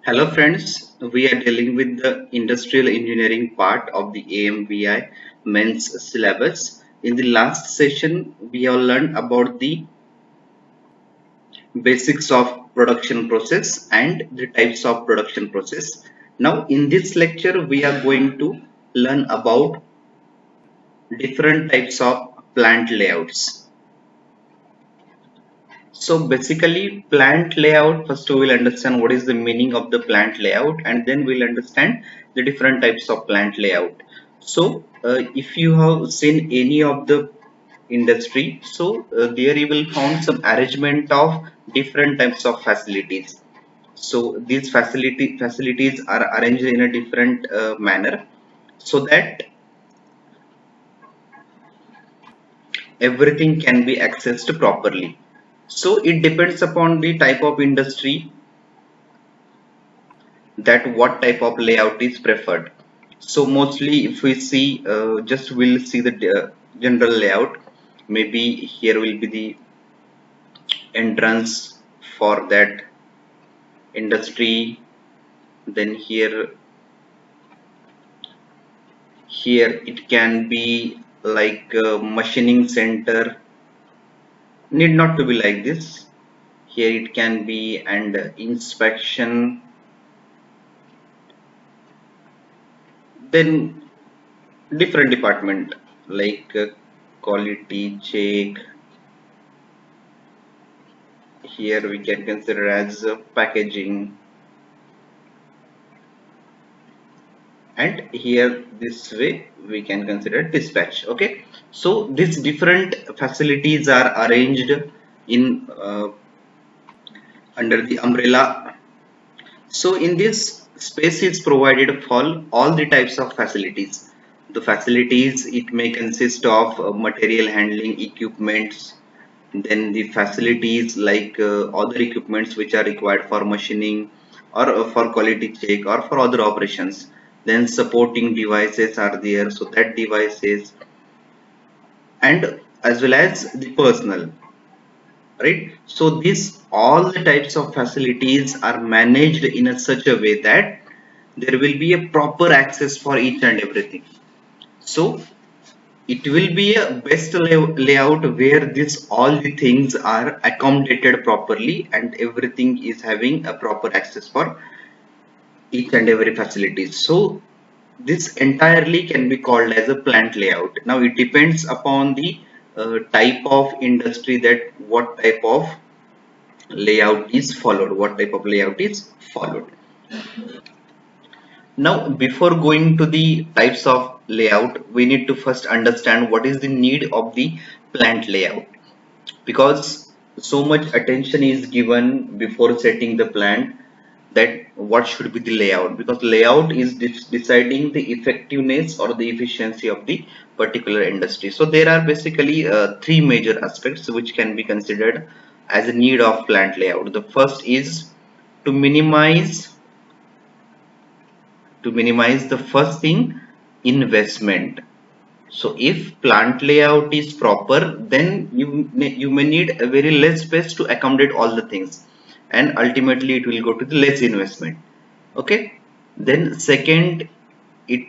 Hello friends, we are dealing with the industrial engineering part of the AMVI men's syllabus. In the last session, we have learned about the basics of production process and the types of production process. Now in this lecture, we are going to learn about different types of plant layouts. So basically plant layout, first we will understand what is the meaning of the plant layout and then we'll understand the different types of plant layout. So if you have seen any of the industry, so there you will find some arrangement of different types of facilities. So these facilities are arranged in a different manner so that everything can be accessed properly. So it depends upon the type of industry that what type of layout is preferred. So mostly if we see just we'll see the general layout. Maybe here will be the entrance for that industry, then here it can be like a machining center, need not to be like this. Here it can be and inspection, then different department like quality check. Here we can consider as packaging, and here this way we can consider dispatch. Okay, so these different facilities are arranged in under the umbrella. So in this space is provided for all the types of facilities. The facilities, it may consist of material handling equipments, then the facilities like other equipments which are required for machining or for quality check or for other operations. Then supporting devices are there, so that devices, and as well as the personnel, right? So these all the types of facilities are managed in a such a way that there will be a proper access for each and everything. So it will be a best layout where this all the things are accommodated properly and everything is having a proper access for each and every facility. So this entirely can be called as a plant layout. Now it depends upon the type of industry, that what type of layout is followed, what type of layout is followed. Now before going to the types of layout, we need to first understand what is the need of the plant layout, because so much attention is given before setting the plant that what should be the layout, because layout is deciding the effectiveness or the efficiency of the particular industry. So there are basically three major aspects which can be considered as a need of plant layout. The first is to minimize the first thing, investment. So if plant layout is proper, then you may need a very less space to accommodate all the things, and ultimately it will go to the less investment. Okay, then second, it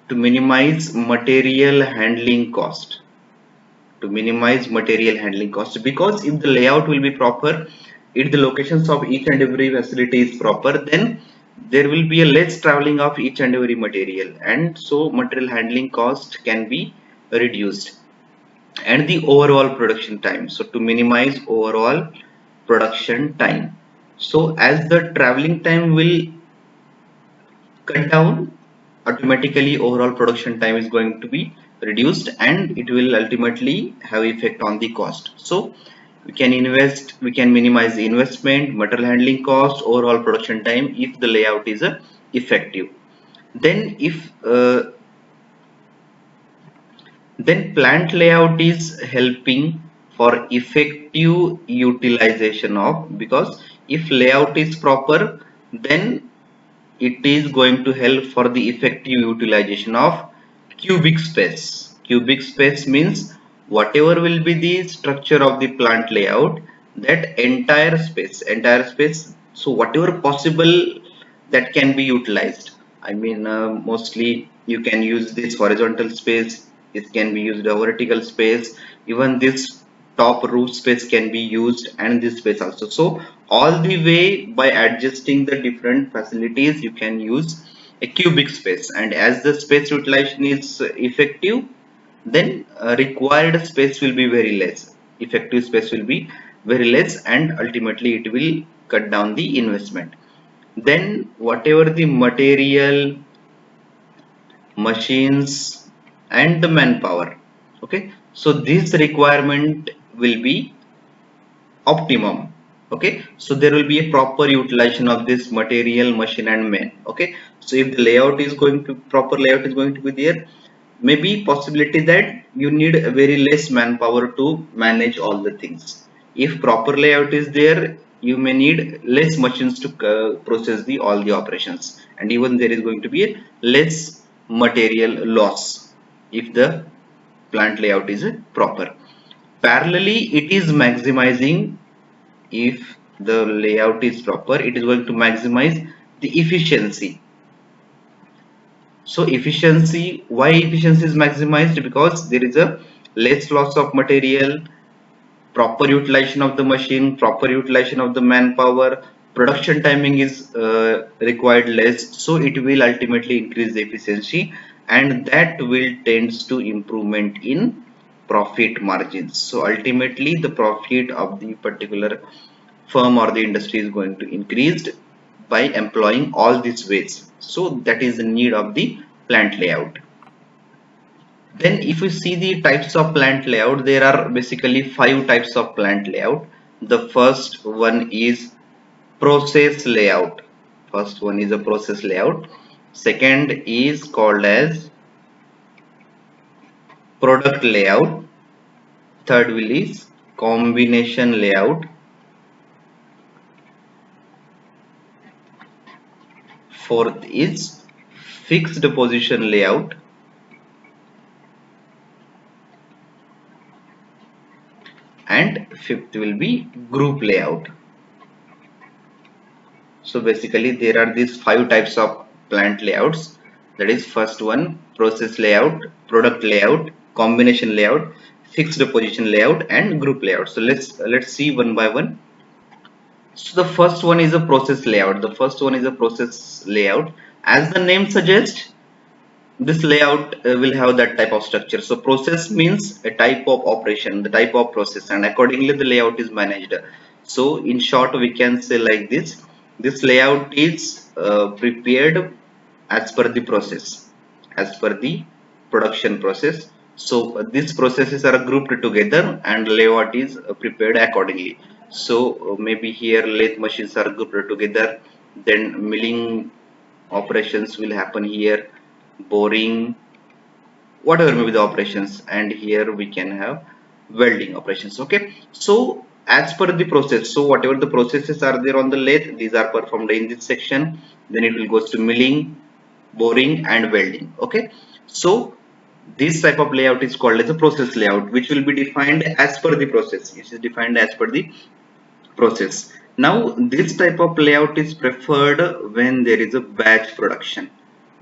to minimize material handling cost, because if the layout will be proper, if the locations of each and every facility is proper, then there will be a less traveling of each and every material, and so material handling cost can be reduced, and the overall production time, so to minimize overall production time. So as the traveling time will cut down, automatically overall production time is going to be reduced and it will ultimately have effect on the cost. So we can minimize the investment, material handling cost, overall production time if the layout is effective. Then if then plant layout is helping for effective utilization of, because if layout is proper, then it is going to help for the effective utilization of cubic space. Cubic space means whatever will be the structure of the plant layout, that entire space, so whatever possible that can be utilized. I mean, mostly you can use this horizontal space, it can be used a vertical space, even this top roof space can be used, and this space also. So all the way by adjusting the different facilities you can use a cubic space, and as the space utilization is effective, then required space will be very less, effective space will be very less, and ultimately it will cut down the investment. Then whatever the material, machines and the manpower, okay, so this requirement will be optimum. Okay, so there will be a proper utilization of this material, machine and man. Okay, so if the layout is going to, proper layout is going to be there, maybe possibility that you need a very less manpower to manage all the things. If proper layout is there, you may need less machines to process the all the operations, and even there is going to be a less material loss if the plant layout is proper. Parallelly, it is maximizing, if the layout is proper, it is going to maximize the efficiency. So efficiency, why efficiency is maximized? Because there is a less loss of material, proper utilization of the machine, proper utilization of the manpower, production timing is required less, so it will ultimately increase the efficiency, and that will tends to improvement in profit margins. So ultimately the profit of the particular firm or the industry is going to increase by employing all these ways. So that is the need of the plant layout. Then if you see the types of plant layout, there are basically 5 types of plant layout. The first one is process layout. First one is a process layout. Second is called as product layout. Third will is combination layout. Fourth is fixed position layout. And fifth will be group layout. So basically there are these 5 types of plant layouts. That is, first one process layout, product layout, combination layout, fixed position layout and group layout. So let's see one by one. So the first one is a process layout. The first one is a process layout. As the name suggests, this layout will have that type of structure. So process means a type of operation, the type of process, and accordingly the layout is managed. So in short we can say like this, this layout is prepared as per the process, as per the production process. So these processes are grouped together and layout is prepared accordingly. So maybe here lathe machines are grouped together, then milling operations will happen here, boring, whatever may be the operations, and here we can have welding operations. Okay, so as per the process, so whatever the processes are there on the lathe, these are performed in this section, then it will goes to milling, boring and welding. Okay, so this type of layout is called as a process layout, which will be defined as per the process. It is defined as per the process. Now this type of layout is preferred when there is a batch production,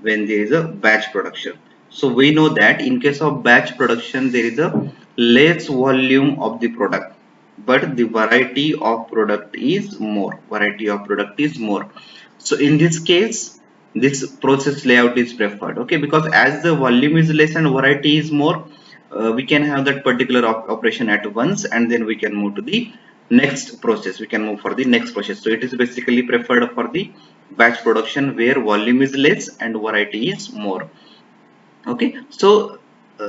when there is a batch production. So we know that in case of batch production there is a less volume of the product, but the variety of product is more, variety of product is more. So in this case this process layout is preferred. Okay, because as the volume is less and variety is more, we can have that particular operation at once, and then we can move to the next process, we can move for the next process. So it is basically preferred for the batch production where volume is less and variety is more. Okay, so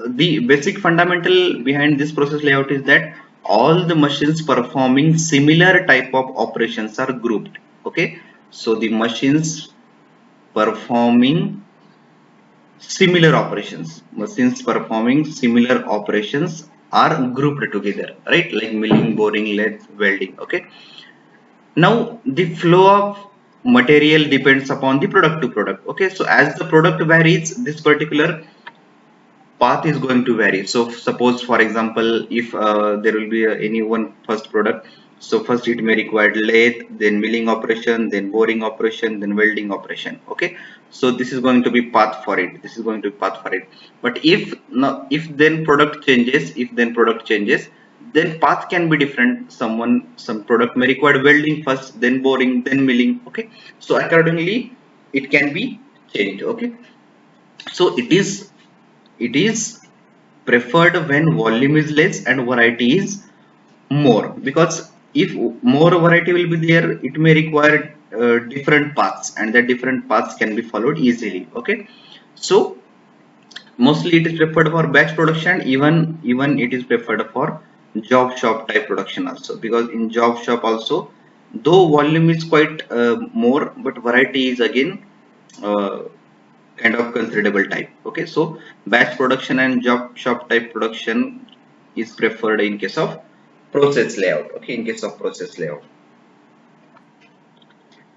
the basic fundamental behind this process layout is that all the machines performing similar type of operations are grouped. Okay, so the machines performing similar operations, machines performing similar operations are grouped together, right? Like milling, boring, lathe, welding. Okay, now the flow of material depends upon the product to product. Okay, so as the product varies, this particular path is going to vary. So suppose for example, if there will be any one first product, So first it may require lathe, then milling operation, then boring operation, then welding operation. Okay, so this is going to be path for it, this is going to be path for it. But if no, if then product changes, then path can be different. Some product may require welding first, then boring, then milling. Okay, so accordingly it can be changed. Okay, so it is preferred when volume is less and variety is more, because if more variety will be there, it may require different paths, and the different paths can be followed easily. Okay, so mostly it is preferred for batch production, even it is preferred for job shop type production also, because in job shop also, though volume is quite more, but variety is again uh, kind of considerable type. Okay, so batch production and job shop type production is preferred in case of process layout. Okay, in case of process layout.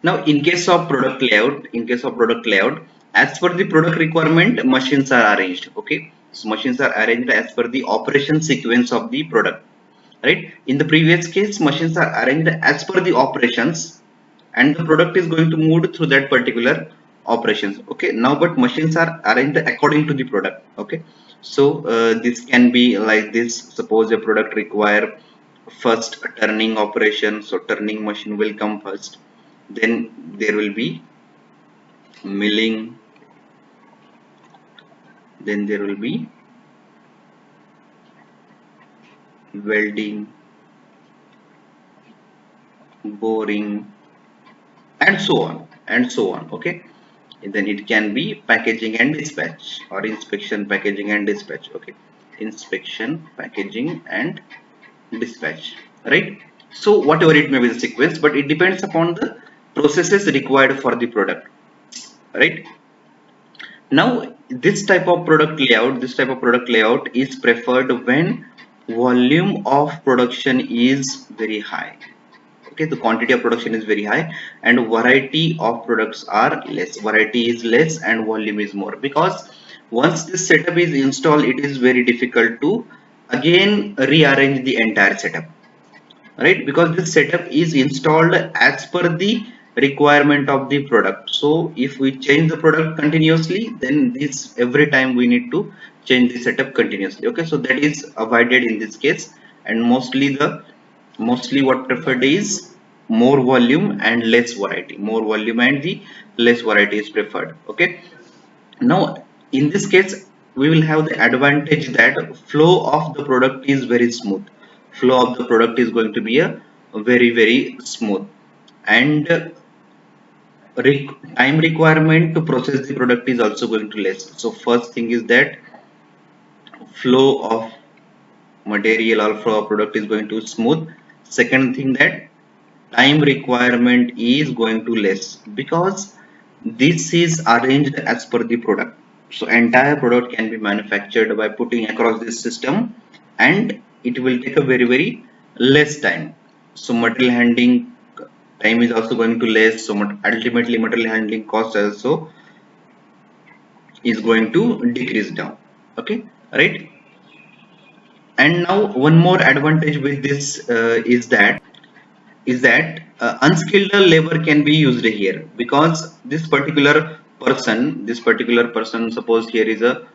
Now in case of product layout, as per the product requirement, machines are arranged. Okay, so machines are arranged as per the operation sequence of the product, right? In the previous case, machines are arranged as per the operations, and the product is going to move through that particular operations. Okay, now but machines are arranged according to the product. Okay, so this can be like this. Suppose a product require first a turning operation, so turning machine will come first, then there will be milling, then there will be welding, boring, and so on and so on. Okay, and then it can be packaging and dispatch, or inspection, packaging and dispatch. Okay, inspection, packaging and dispatch, right? So whatever it may be the sequence, but it depends upon the processes required for the product, right? Now this type of product layout is preferred when volume of production is very high. Okay, the quantity of production is very high and variety of products are less, variety is less and volume is more, because once this setup is installed, it is very difficult to again rearrange the entire setup, right? Because this setup is installed as per the requirement of the product. So if we change the product continuously, then this every time we need to change the setup continuously. Okay, so that is avoided in this case, and mostly what preferred is more volume and less variety, more volume and the less variety is preferred. Okay, now in this case we will have the advantage that flow of the product is very smooth. Flow of the product is going to be a very smooth, and time requirement to process the product is also going to less. So first thing is that flow of material or flow of product is going to smooth. Second thing, that time requirement is going to less, because this is arranged as per the product. So entire product can be manufactured by putting across this system, and it will take a very less time. So material handling time is also going to less, so ultimately material handling cost also is going to decrease down. Okay, right? And now one more advantage with this is that unskilled labor can be used here, because this particular person, suppose here is a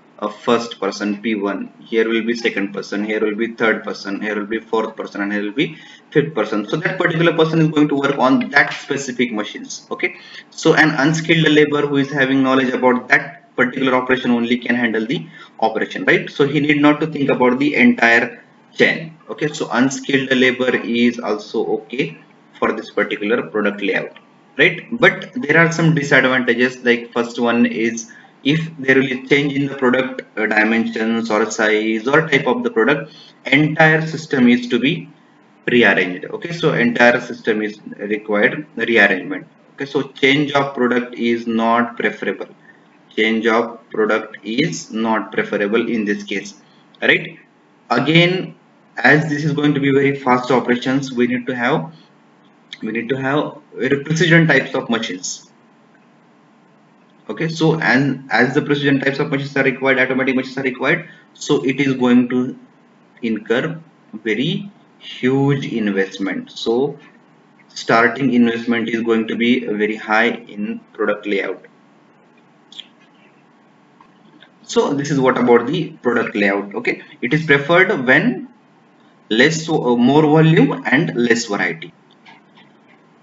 first person P1, here will be second person, here will be third person, here will be fourth person, and here will be fifth person. So that particular person is going to work on that specific machines. Okay, so an unskilled labor who is having knowledge about that particular operation only can handle the operation, right? So he need not to think about the entire chain. Okay, so unskilled labor is also okay for this particular product layout, right? But there are some disadvantages. Like first one is, if there will be change in the product dimensions or size or type of the product, entire system is to be rearranged. Okay, so entire system is required rearrangement. Okay, so change of product is not preferable. Change of product is not preferable in this case, right? Again, as this is going to be very fast operations, we need to have very precision types of machines. Okay, so and as the precision types of machines are required, automatic machines are required, so it is going to incur very huge investment. So starting investment is going to be very high in product layout. So this is what about the product layout. Okay, it is preferred when more volume and less variety.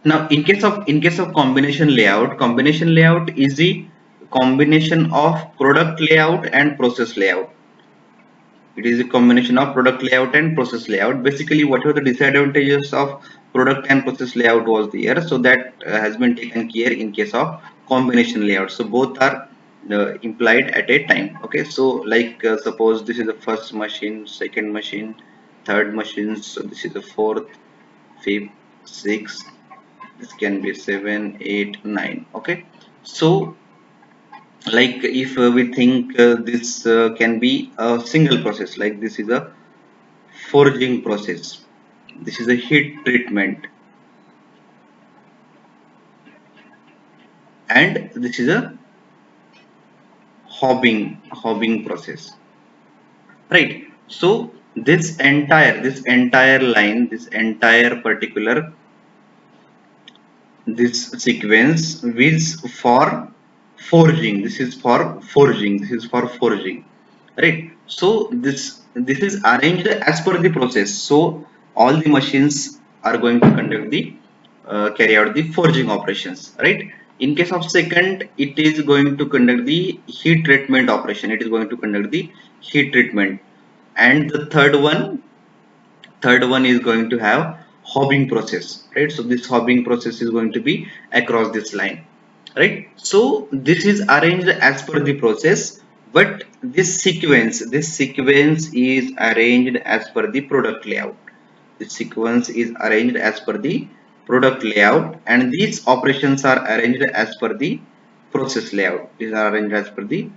Now in case of combination layout is the combination of product layout and process layout. It is a combination of product layout and process layout. Basically, whatever the disadvantages of product and process layout was there, so that has been taken care in case of combination layout. So both are implied at a time. Okay, so like suppose this is the first machine, second machine, third machine. So this is the fourth, fifth, sixth. This can be 7, 8, 9. Okay, so like if we think this can be a single process, like this is a forging process, this is a heat treatment, and this is a hobbing process, right? So this entire line, this entire particular this sequence is for forging, this is for forging, right? So this is arranged as per the process. So all the machines are going to conduct the carry out the forging operations, right? In case of second, it is going to conduct the heat treatment operation, it is going to conduct the heat treatment. And the third one is going to have hobbing process, right? So this hobbing process is going to be across this line, right? So this is arranged as per the process, but this sequence is arranged as per the product layout. This sequence is arranged as per the product layout, and these operations are arranged as per the process layout. These are arranged as per the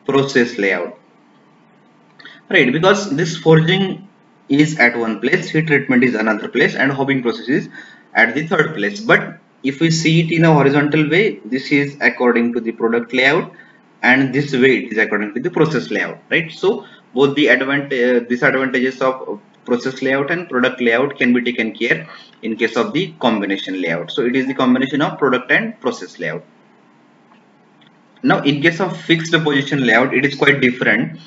process layout, right? Because this forging is at one place, heat treatment is another place, and hobbing process is at the third place. But if we see it in a horizontal way, this is according to the product layout, and this way it is according to the process layout, right? So both the disadvantages of process layout and product layout can be taken care in case of the combination layout. So it is the combination of product and process layout. Now in case of fixed position layout, it is quite different.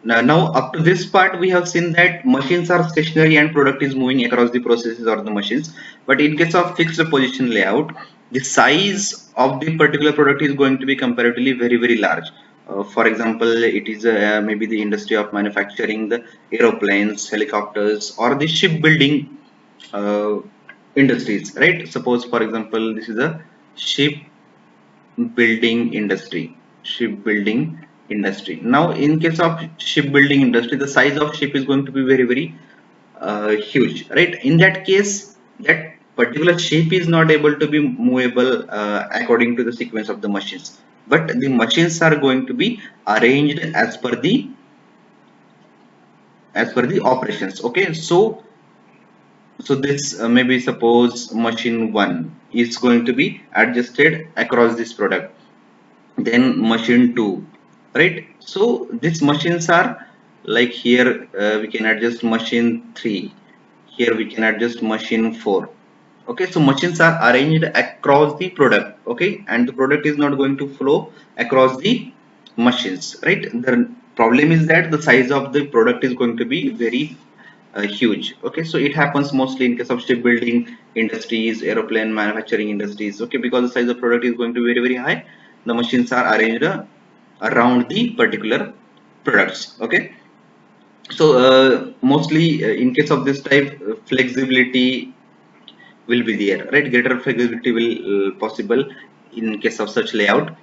Now up to this part, we have seen that machines are stationary and product is moving across the processes or the machines. But in case of fixed position layout, the size of the particular product is going to be comparatively very large. For example, it is maybe the industry of manufacturing the aeroplanes, helicopters, or the shipbuilding uh, industries, right? Suppose for example, this is a shipbuilding industry. Now in case of shipbuilding industry, the size of ship is going to be very huge, right? In that case, that particular ship is not able to be movable according to the sequence of the machines, but the machines are going to be arranged as per the operations. Okay, so this maybe suppose machine 1 is going to be adjusted across this product, then machine 2, right? So these machines are like here, we can adjust machine 3, here we can adjust machine 4. Okay, so machines are arranged across the product, okay, and the product is not going to flow across the machines, right? The problem is that the size of the product is going to be very huge. Okay, so it happens mostly in case of shipbuilding industries, aeroplane manufacturing industries. Okay, because the size of product is going to be very high, the machines are arranged around the particular products. Okay, so mostly in case of this type, flexibility will be there, right? Greater flexibility will possible in case of such layout,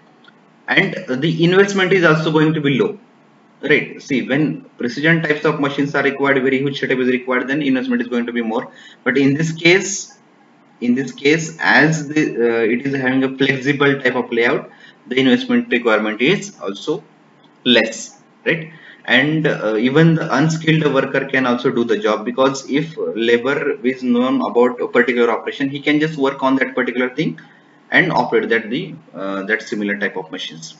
and the investment is also going to be low, right? See, when precision types of machines are required, very huge setup is required, then investment is going to be more. But in this case, as it is having a flexible type of layout, the investment requirement is also less, right? And even the unskilled worker can also do the job, because if labor is known about a particular operation, he can just work on that particular thing and operate that similar type of machines.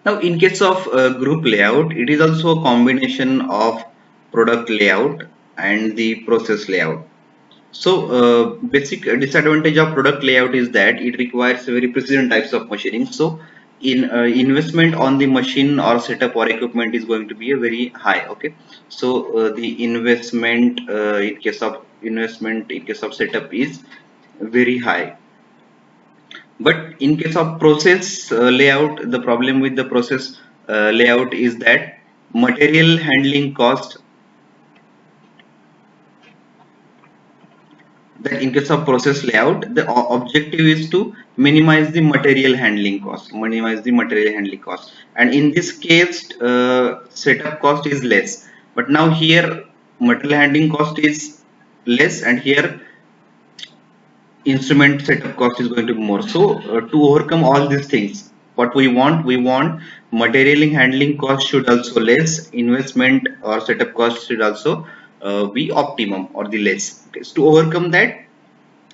Now in case of group layout, it is also a combination of product layout and the process layout. So basic disadvantage of product layout is that it requires very precision types of machining. So in investment on the machine or setup or equipment is going to be a very high. Okay, so the investment in case of setup is very high. But in case of process layout, the problem with the process layout is that material handling cost, that in case of process layout, the objective is to minimize the material handling cost, and in this case setup cost is less. But now here material handling cost is less, and here instrument setup cost is going to be more. So to overcome all these things, what we want material handling cost should also less, investment or setup cost should also be optimum or the less. Okay, so to overcome that,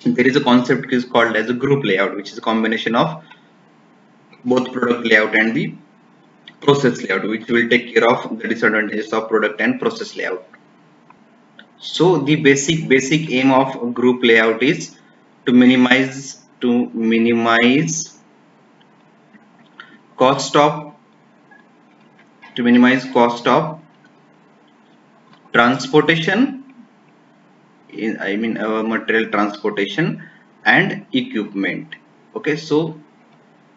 there is a concept which is called as a group layout, which is a combination of both product layout and the process layout, which will take care of the disadvantages of product and process layout. So the basic aim of group layout is to minimize cost of transportation, material transportation and equipment. Okay, so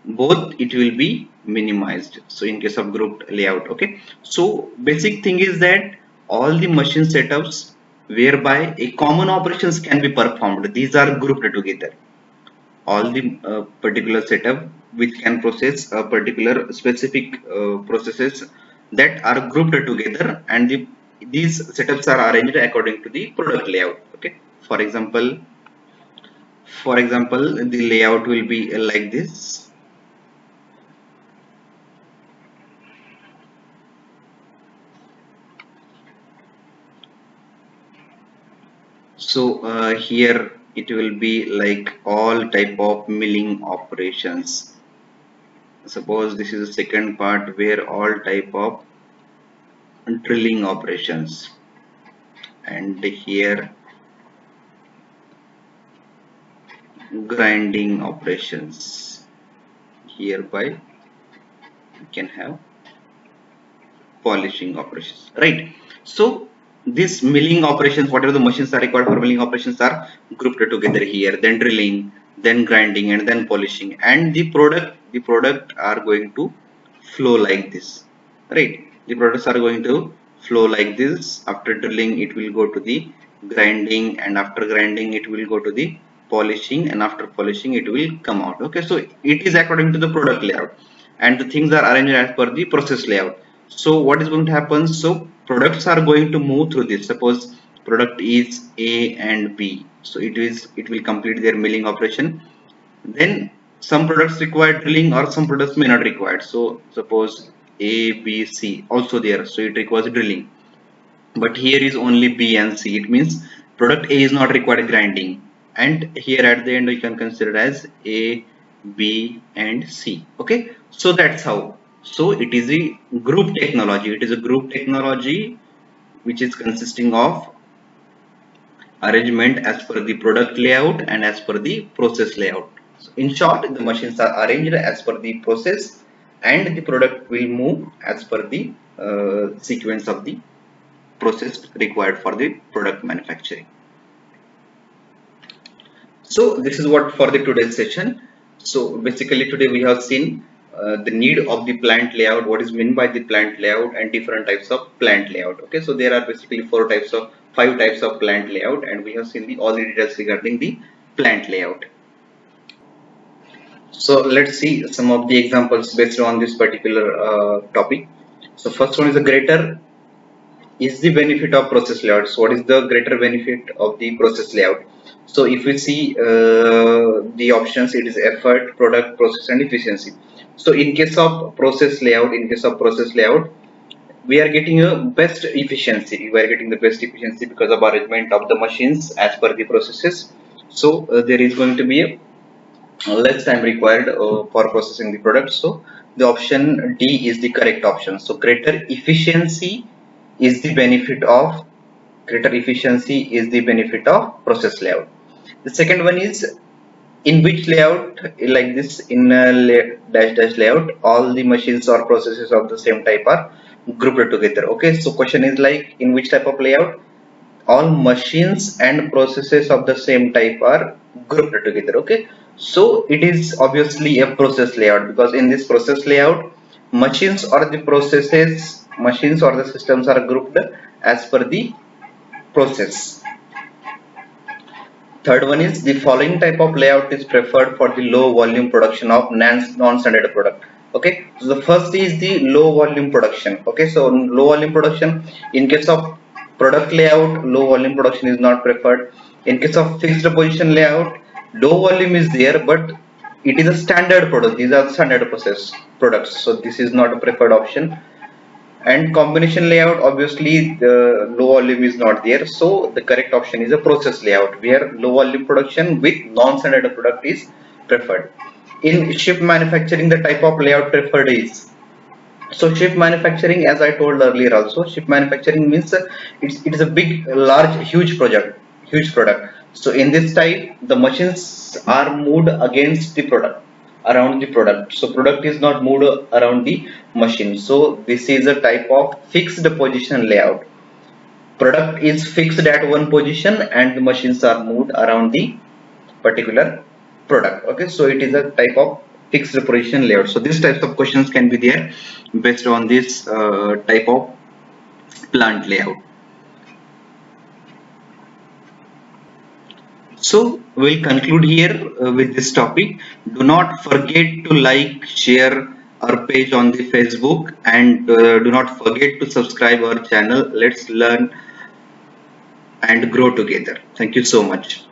both it will be minimized. So in case of grouped layout, okay, so basic thing is that all the machine setups whereby a common operations can be performed, these are grouped together. All the particular setup which can process a particular specific processes that are grouped together, and these setups are arranged according to the product layout. Okay, for example, the layout will be like this. So here it will be like all type of milling operations. Suppose this is the second part where all type of drilling operations, and here grinding operations. Hereby you can have polishing operations, right? So these milling operations, whatever the machines are required for milling operations, are grouped together here, then drilling, then grinding, and then polishing, and the product are going to flow like this, right? The products are going to flow like this. After drilling it will go to the grinding, and after grinding it will go to the polishing, and after polishing it will come out. Okay, so it is according to the product layout, and the things are arranged as per the process layout. So what is going to happen? So products are going to move through this. Suppose product is A and B, so it will complete their milling operation. Then some products require drilling or some products may not require. So suppose A, B, C also there, so it requires drilling. But here is only B and C. It means product A is not required grinding, and here at the end we can consider as A, B and C. Okay, so that's how. So it is a group technology. It is a group technology which is consisting of arrangement as per the product layout and as per the process layout. So in short, the machines are arranged as per the process, and the product will move as per the sequence of the process required for the product manufacturing. So this is what for the today's session. So basically today we have seen the need of the plant layout, what is meant by the plant layout, and different types of plant layout. Okay, so there are basically five types of plant layout, and we have seen all the details regarding the plant layout. So let's see some of the examples based on this particular topic. So first one is the greater is the benefit of process layout. So what is the greater benefit of the process layout? So if we see the options, it is effort, product, process and efficiency. So in case of process layout, we are getting a best efficiency. We are getting the best efficiency because of arrangement of the machines as per the processes. So there is going to be a less time required for processing the product. So the option D is the correct option. So greater efficiency is the benefit of greater efficiency is the benefit of process layout. The second one is in which layout, like this, in a dash dash layout, all the machines or processes of the same type are grouped together. Okay, so question is like in which type of layout all machines and processes of the same type are grouped together. Okay, so it is obviously a process layout, because in this process layout machines or the systems are grouped as per the process. Third one is the following type of layout is preferred for the low volume production of non-standard product. Okay, so the first is the low volume production. Okay, so low volume production, in case of product layout, low volume production is not preferred. In case of fixed position layout, low volume is there, but it is a standard product. These are standard process products, so this is not a preferred option. And combination layout, obviously the low volume is not there, so the correct option is a process layout where low volume production with non-standard product is preferred. In ship manufacturing, the type of layout preferred is, so ship manufacturing, as I told earlier also, ship manufacturing means it is a big large huge product. So in this type the machines are moved against the product, around the product, so product is not moved around the machine. So this is a type of fixed position layout. Product is fixed at one position and the machines are moved around the particular product. Okay, so it is a type of fixed position layout. So these types of questions can be there based on this type of plant layout. So we'll conclude here with this topic. Do not forget to like, share our page on the Facebook, and do not forget to subscribe our channel. Let's learn and grow together. Thank you so much.